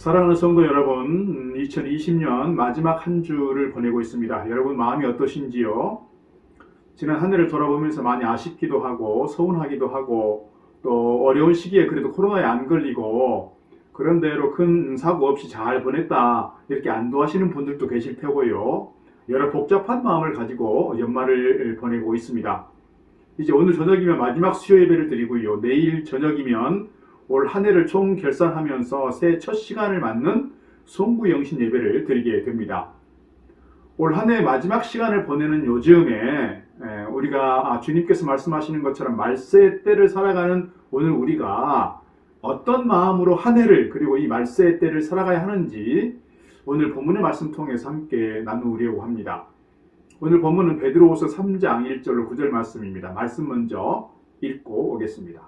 사랑하는 성도 여러분, 2020년 마지막 한 주를 보내고 있습니다. 여러분 마음이 어떠신지요? 지난 한 해를 돌아보면서 많이 아쉽기도 하고 서운하기도 하고 또 어려운 시기에 그래도 코로나에 안 걸리고 그런대로 큰 사고 없이 잘 보냈다 이렇게 안도하시는 분들도 계실 테고요. 여러 복잡한 마음을 가지고 연말을 보내고 있습니다. 이제 오늘 저녁이면 마지막 수요 예배를 드리고요. 내일 저녁이면 올 한 해를 총 결산하면서 새해 첫 시간을 맞는 송구영신 예배를 드리게 됩니다. 올 한 해 마지막 시간을 보내는 요즘에 우리가 주님께서 말씀하시는 것처럼 말세의 때를 살아가는 오늘 우리가 어떤 마음으로 한 해를 그리고 이 말세의 때를 살아가야 하는지 오늘 본문의 말씀 통해서 함께 나누려고 합니다. 오늘 본문은 베드로후서 3장 1절로 9절 말씀입니다. 말씀 먼저 읽고 오겠습니다.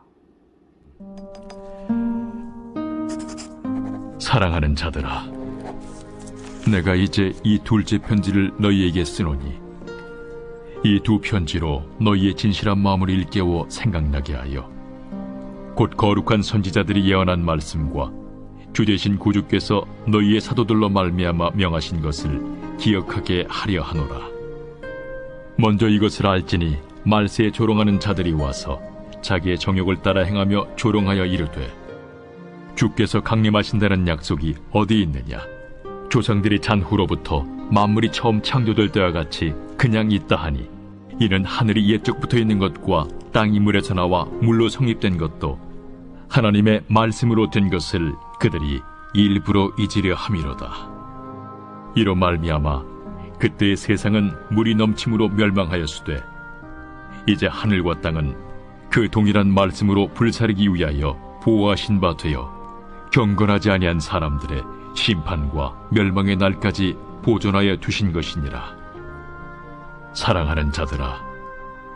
사랑하는 자들아, 내가 이제 이 둘째 편지를 너희에게 쓰노니 이 두 편지로 너희의 진실한 마음을 일깨워 생각나게 하여 곧 거룩한 선지자들이 예언한 말씀과 주 되신 구주께서 너희의 사도들로 말미암아 명하신 것을 기억하게 하려 하노라. 먼저 이것을 알지니 말세에 조롱하는 자들이 와서 자기의 정욕을 따라 행하며 조롱하여 이르되 주께서 강림하신다는 약속이 어디 있느냐? 조상들이 잔 후로부터 만물이 처음 창조될 때와 같이 그냥 있다 하니 이는 하늘이 옛적부터 있는 것과 땅이 물에서 나와 물로 성립된 것도 하나님의 말씀으로 된 것을 그들이 일부러 잊으려 함이로다. 이로 말미암아 그때의 세상은 물이 넘침으로 멸망하였으되 이제 하늘과 땅은 그 동일한 말씀으로 불사르기 위하여 보호하신 바 되어 경건하지 아니한 사람들의 심판과 멸망의 날까지 보존하여 두신 것이니라. 사랑하는 자들아,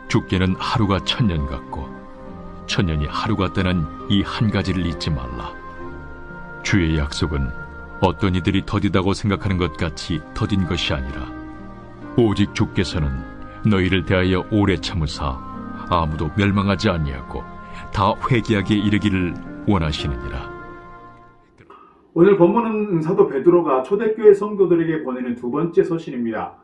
주께는 하루가 천년 같고 천년이 하루 같다는 이 한 가지를 잊지 말라. 주의 약속은 어떤 이들이 더디다고 생각하는 것 같이 더딘 것이 아니라 오직 주께서는 너희를 대하여 오래 참으사 아무도 멸망하지 아니하고 다 회개하게 이르기를 원하시느니라. 오늘 본문은 사도 베드로가 초대교회 성도들에게 보내는 두 번째 서신입니다.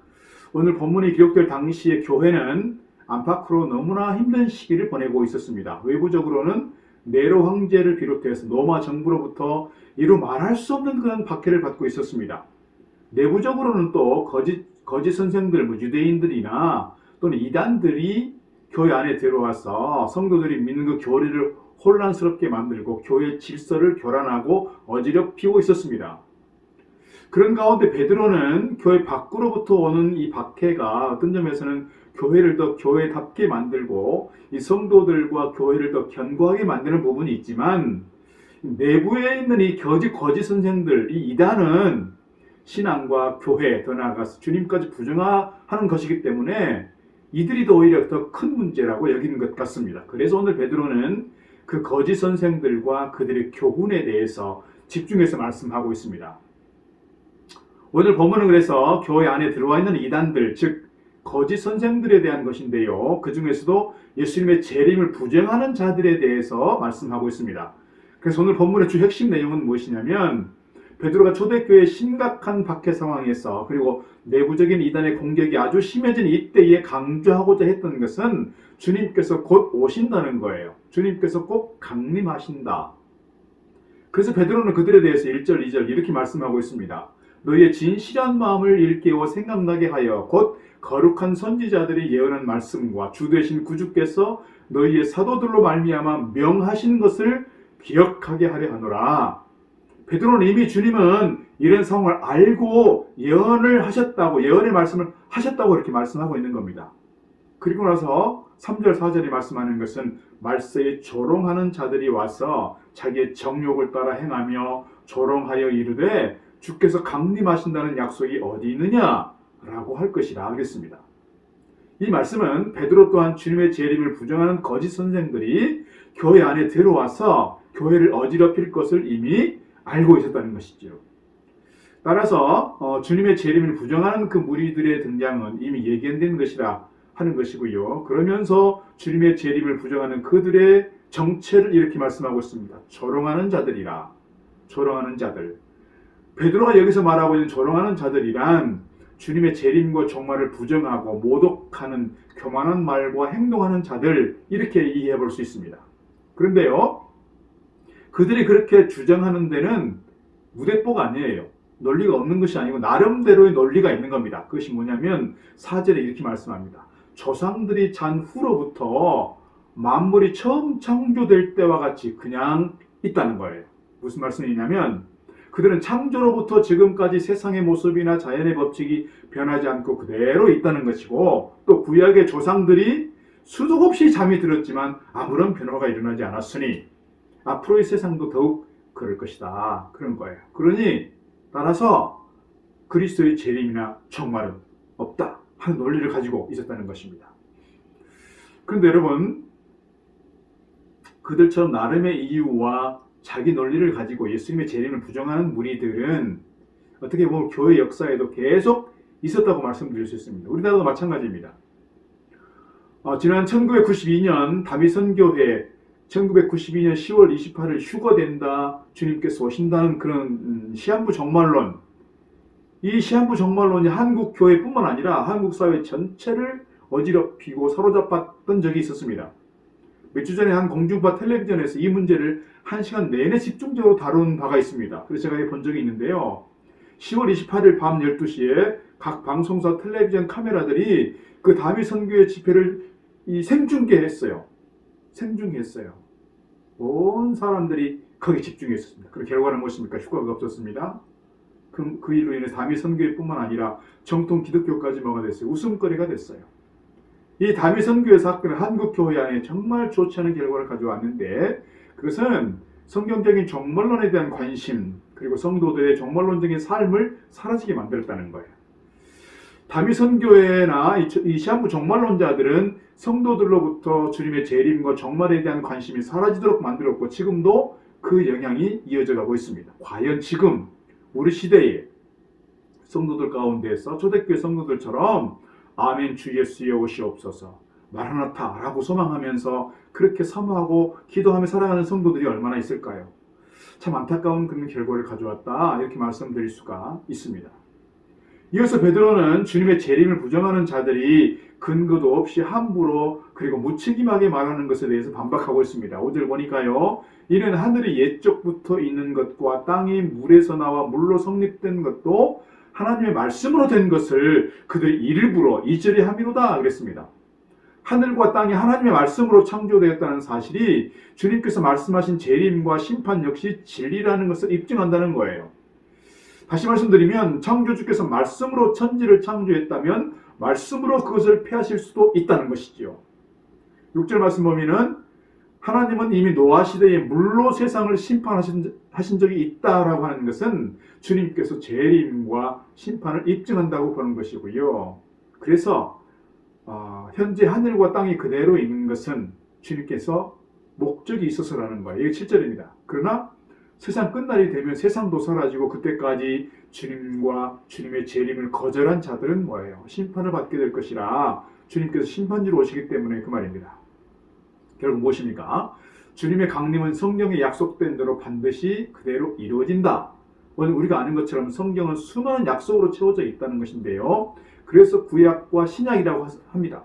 오늘 본문이 기록될 당시에 교회는 안팎으로 너무나 힘든 시기를 보내고 있었습니다. 외부적으로는 네로 황제를 비롯해서 로마 정부로부터 이루 말할 수 없는 그런 박해를 받고 있었습니다. 내부적으로는 또 거짓 선생들, 유대인들이나 또는 이단들이 교회 안에 들어와서 성도들이 믿는 그 교리를 혼란스럽게 만들고 교회 질서를 교란하고 어지럽히고 있었습니다. 그런 가운데 베드로는 교회 밖으로부터 오는 이 박해가 어떤 점에서는 교회를 더 교회답게 만들고 이 성도들과 교회를 더 견고하게 만드는 부분이 있지만 내부에 있는 이 거짓 선생들, 이 이단은 신앙과 교회, 더 나아가서 주님까지 부정하는 것이기 때문에 이들이 더 오히려 더 큰 문제라고 여기는 것 같습니다. 그래서 오늘 베드로는 그 거짓 선생들과 그들의 교훈에 대해서 집중해서 말씀하고 있습니다. 오늘 본문은 그래서 교회 안에 들어와 있는 이단들, 즉 거짓 선생들에 대한 것인데요. 그 중에서도 예수님의 재림을 부정하는 자들에 대해서 말씀하고 있습니다. 그래서 오늘 본문의 주 핵심 내용은 무엇이냐면 베드로가 초대교회의 심각한 박해 상황에서 그리고 내부적인 이단의 공격이 아주 심해진 이때에 강조하고자 했던 것은 주님께서 곧 오신다는 거예요. 주님께서 꼭 강림하신다. 그래서 베드로는 그들에 대해서 1절, 2절 이렇게 말씀하고 있습니다. 너희의 진실한 마음을 일깨워 생각나게 하여 곧 거룩한 선지자들이 예언한 말씀과 주 되신 구주께서 너희의 사도들로 말미암아 명하신 것을 기억하게 하려 하노라. 베드로는 이미 주님은 이런 상황을 알고 예언을 하셨다고, 예언의 말씀을 하셨다고 이렇게 말씀하고 있는 겁니다. 그리고 나서 3절, 4절이 말씀하는 것은 말세에 조롱하는 자들이 와서 자기의 정욕을 따라 행하며 조롱하여 이르되 주께서 강림하신다는 약속이 어디 있느냐? 라고 할 것이라 하겠습니다. 이 말씀은 베드로 또한 주님의 재림을 부정하는 거짓 선생들이 교회 안에 들어와서 교회를 어지럽힐 것을 이미 알고 있었다는 것이죠. 따라서 주님의 재림을 부정하는 그 무리들의 등장은 이미 예견된 것이라 하는 것이고요. 그러면서 주님의 재림을 부정하는 그들의 정체를 이렇게 말씀하고 있습니다. 조롱하는 자들이라. 조롱하는 자들. 베드로가 여기서 말하고 있는 조롱하는 자들이란 주님의 재림과 종말을 부정하고 모독하는 교만한 말과 행동하는 자들, 이렇게 이해해 볼 수 있습니다. 그런데요, 그들이 그렇게 주장하는 데는 무대뽀가 아니에요. 논리가 없는 것이 아니고 나름대로의 논리가 있는 겁니다. 그것이 뭐냐면 4절에 이렇게 말씀합니다. 조상들이 잔 후로부터 만물이 처음 창조될 때와 같이 그냥 있다는 거예요. 무슨 말씀이냐면 그들은 창조로부터 지금까지 세상의 모습이나 자연의 법칙이 변하지 않고 그대로 있다는 것이고, 또 구약의 조상들이 수도 없이 잠이 들었지만 아무런 변화가 일어나지 않았으니 앞으로의 세상도 더욱 그럴 것이다, 그런 거예요. 그러니 따라서 그리스도의 재림이나 종말은 없다 하는 논리를 가지고 있었다는 것입니다. 그런데 여러분, 그들처럼 나름의 이유와 자기 논리를 가지고 예수님의 재림을 부정하는 무리들은 어떻게 보면 교회 역사에도 계속 있었다고 말씀드릴 수 있습니다. 우리나라도 마찬가지입니다. 지난 1992년 다미 선교회 1992년 10월 28일 휴거된다, 주님께서 오신다는 그런 시한부 종말론, 이 시한부 종말론이 한국 교회뿐만 아니라 한국 사회 전체를 어지럽히고 사로잡았던 적이 있었습니다. 몇 주 전에 한 공중파 텔레비전에서 이 문제를 1시간 내내 집중적으로 다룬 바가 있습니다. 그래서 제가 본 적이 있는데요. 10월 28일 밤 12시에 각 방송사 텔레비전 카메라들이 그 다미 선교회 집회를 생중계했어요. 생중계했어요. 온 사람들이 거기에 집중했습니다. 그 결과는 무엇입니까? 휴가가 없었습니다. 그 일로 인해 다미 선교회뿐만 아니라 정통 기독교까지 뭐가 됐어요? 웃음거리가 됐어요. 이 다미 선교회 사건은 한국 교회 안에 정말 좋지 않은 결과를 가져왔는데, 그것은 성경적인 종말론에 대한 관심, 그리고 성도들의 종말론적인 삶을 사라지게 만들었다는 거예요. 다미 선교회나 이 시한부 종말론자들은 성도들로부터 주님의 재림과 종말에 대한 관심이 사라지도록 만들었고, 지금도 그 영향이 이어져 가고 있습니다. 과연 지금 우리 시대에 성도들 가운데서 초대교회 성도들처럼 아멘 주 예수여 오시옵소서, 마라나타 라고 소망하면서 그렇게 사모하고 기도하며 살아가는 성도들이 얼마나 있을까요? 참 안타까운 그런 결과를 가져왔다, 이렇게 말씀드릴 수가 있습니다. 이어서 베드로는 주님의 재림을 부정하는 자들이 근거도 없이 함부로 그리고 무책임하게 말하는 것에 대해서 반박하고 있습니다. 5절 보니까요, 이는 하늘이 옛적부터 있는 것과 땅이 물에서 나와 물로 성립된 것도 하나님의 말씀으로 된 것을 그들이 일부러 이절에 함이로다 그랬습니다. 하늘과 땅이 하나님의 말씀으로 창조되었다는 사실이 주님께서 말씀하신 재림과 심판 역시 진리라는 것을 입증한다는 거예요. 다시 말씀드리면 창조주께서 말씀으로 천지를 창조했다면 말씀으로 그것을 폐하실 수도 있다는 것이지요. 6절 말씀 보면은 하나님은 이미 노아 시대에 물로 세상을 심판하신 적이 있다라고 하는 것은 주님께서 재림과 심판을 입증한다고 보는 것이고요. 그래서 현재 하늘과 땅이 그대로 있는 것은 주님께서 목적이 있어서라는 거예요. 이게 7절입니다. 그러나 세상 끝날이 되면 세상도 사라지고 그때까지 주님과 주님의 재림을 거절한 자들은 뭐예요? 심판을 받게 될 것이라 주님께서 심판주로 오시기 때문에 그 말입니다. 결국 무엇입니까? 주님의 강림은 성경에 약속된 대로 반드시 그대로 이루어진다. 오늘 우리가 아는 것처럼 성경은 수많은 약속으로 채워져 있다는 것인데요. 그래서 구약과 신약이라고 합니다.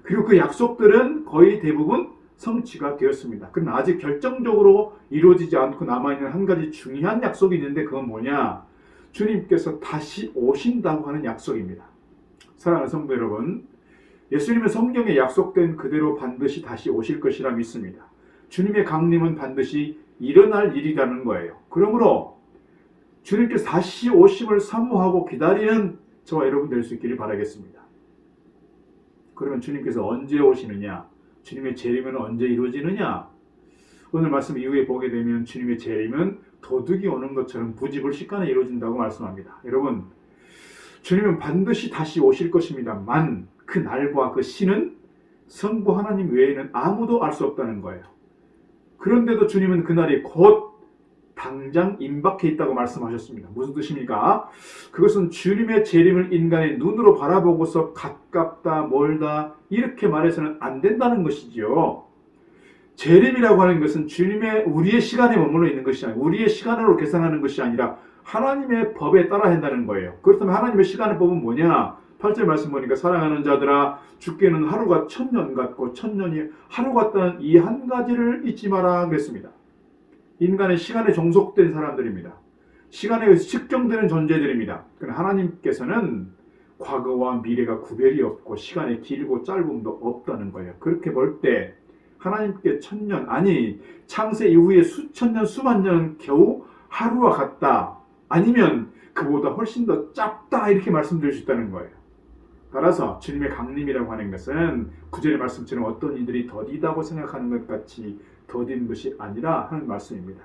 그리고 그 약속들은 거의 대부분 성취가 되었습니다. 그러나 아직 결정적으로 이루어지지 않고 남아있는 한 가지 중요한 약속이 있는데 그건 뭐냐? 주님께서 다시 오신다고 하는 약속입니다. 사랑하는 성도 여러분, 예수님은 성경에 약속된 그대로 반드시 다시 오실 것이라 믿습니다. 주님의 강림은 반드시 일어날 일이라는 거예요. 그러므로 주님께서 다시 오심을 사모하고 기다리는 저와 여러분 될 수 있기를 바라겠습니다. 그러면 주님께서 언제 오시느냐? 주님의 재림은 언제 이루어지느냐? 오늘 말씀 이후에 보게 되면 주님의 재림은 도둑이 오는 것처럼 부지불식간에 이루어진다고 말씀합니다. 여러분, 주님은 반드시 다시 오실 것입니다만 그 날과 그 시는 성부 하나님 외에는 아무도 알 수 없다는 거예요. 그런데도 주님은 그날이 곧 당장 임박해 있다고 말씀하셨습니다. 무슨 뜻입니까? 그것은 주님의 재림을 인간의 눈으로 바라보고서 가깝다, 멀다 이렇게 말해서는 안 된다는 것이지요. 재림이라고 하는 것은 우리의 시간에 머물러 있는 것이 아니라 우리의 시간으로 계산하는 것이 아니라 하나님의 법에 따라야 한다는 거예요. 그렇다면 하나님의 시간의 법은 뭐냐? 8절 말씀 보니까 사랑하는 자들아 죽게는 하루가 1000년 같고 1000년이 하루 같다는 이 한 가지를 잊지 마라 그랬습니다. 인간은 시간에 종속된 사람들입니다. 시간에 의해서 측정되는 존재들입니다. 그러나 하나님께서는 과거와 미래가 구별이 없고 시간의 길고 짧음도 없다는 거예요. 그렇게 볼 때 하나님께 1000년 아니 창세 이후에 수천 년 수만 년 겨우 하루와 같다. 아니면 그보다 훨씬 더 짧다 이렇게 말씀드릴 수 있다는 거예요. 따라서 주님의 강림이라고 하는 것은 구절의 말씀처럼 어떤 이들이 더디다고 생각하는 것 같이 더딘 것이 아니라 하는 말씀입니다.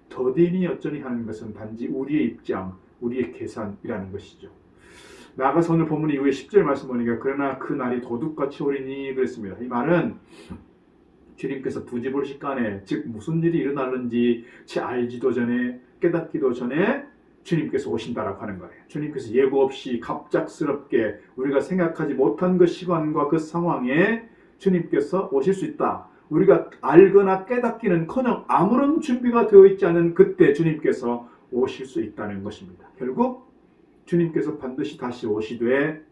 더디니 어쩌니 하는 것은 단지 우리의 입장, 우리의 계산이라는 것이죠. 나아가서 오늘 본문 이후에 10절 말씀 보니까 그러나 그 날이 도둑같이 오리니 그랬습니다. 이 말은 주님께서 부지불식간에 즉 무슨 일이 일어날는지 채 알지도 전에 깨닫기도 전에 주님께서 오신다라고 하는 거예요. 주님께서 예고 없이 갑작스럽게 우리가 생각하지 못한 그 시간과 그 상황에 주님께서 오실 수 있다. 우리가 알거나 깨닫기는커녕 아무런 준비가 되어 있지 않은 그때 주님께서 오실 수 있다는 것입니다. 결국 주님께서 반드시 다시 오시되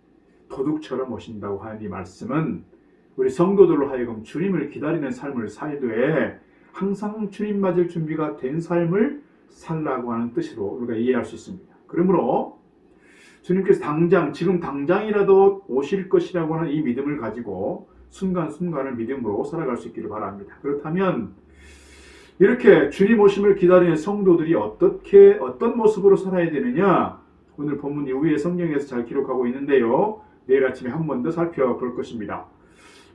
도둑처럼 오신다고 하는 이 말씀은 우리 성도들로 하여금 주님을 기다리는 삶을 살되 항상 주님 맞을 준비가 된 삶을 살라고 하는 뜻으로 우리가 이해할 수 있습니다. 그러므로 주님께서 지금 당장이라도 오실 것이라고 하는 이 믿음을 가지고 순간순간을 믿음으로 살아갈 수 있기를 바랍니다. 그렇다면 이렇게 주님 오심을 기다리는 성도들이 어떤 모습으로 살아야 되느냐? 오늘 본문 이후에 성경에서 잘 기록하고 있는데요. 내일 아침에 한 번 더 살펴볼 것입니다.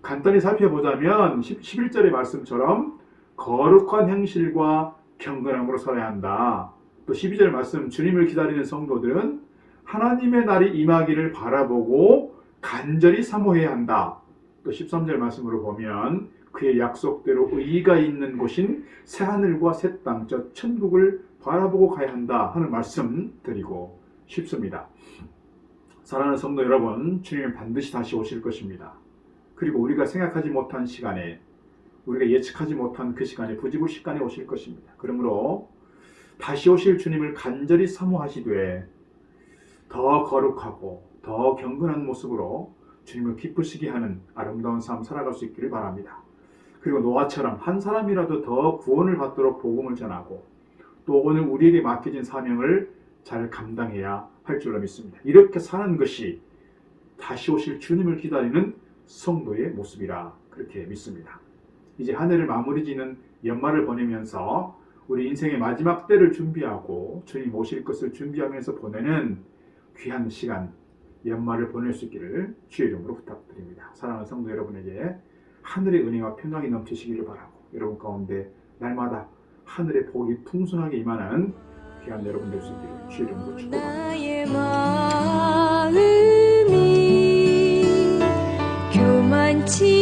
간단히 살펴보자면 11절의 말씀처럼 거룩한 행실과 경건함으로 살아야 한다. 또 12절 말씀 주님을 기다리는 성도들은 하나님의 날이 임하기를 바라보고 간절히 사모해야 한다. 또 13절 말씀으로 보면 그의 약속대로 의의가 있는 곳인 새하늘과 새 땅, 저 천국을 바라보고 가야 한다 하는 말씀 드리고 싶습니다. 사랑하는 성도 여러분, 주님은 반드시 다시 오실 것입니다. 그리고 우리가 생각하지 못한 시간에 우리가 예측하지 못한 그 시간에 부지불식간에 오실 것입니다. 그러므로 다시 오실 주님을 간절히 사모하시되 더 거룩하고 더 경건한 모습으로 주님을 기쁘시게 하는 아름다운 삶 살아갈 수 있기를 바랍니다. 그리고 노아처럼 한 사람이라도 더 구원을 받도록 복음을 전하고 또 오늘 우리에게 맡겨진 사명을 잘 감당해야 할 줄로 믿습니다. 이렇게 사는 것이 다시 오실 주님을 기다리는 성도의 모습이라 그렇게 믿습니다. 이제 한 해를 마무리 지는 연말을 보내면서 우리 인생의 마지막 때를 준비하고 주님 오실 것을 준비하면서 보내는 귀한 시간 연말을 보낼 수 있기를 주의 이름으로 부탁드립니다. 사랑하는 성도 여러분에게 하늘의 은혜와 평강이 넘치시기를 바라고 여러분 가운데 날마다 하늘의 복이 풍성하게 임하는 귀한 여러분 될 수 있기를 주의 이름으로 축복합니다. 나의 마음이 교만치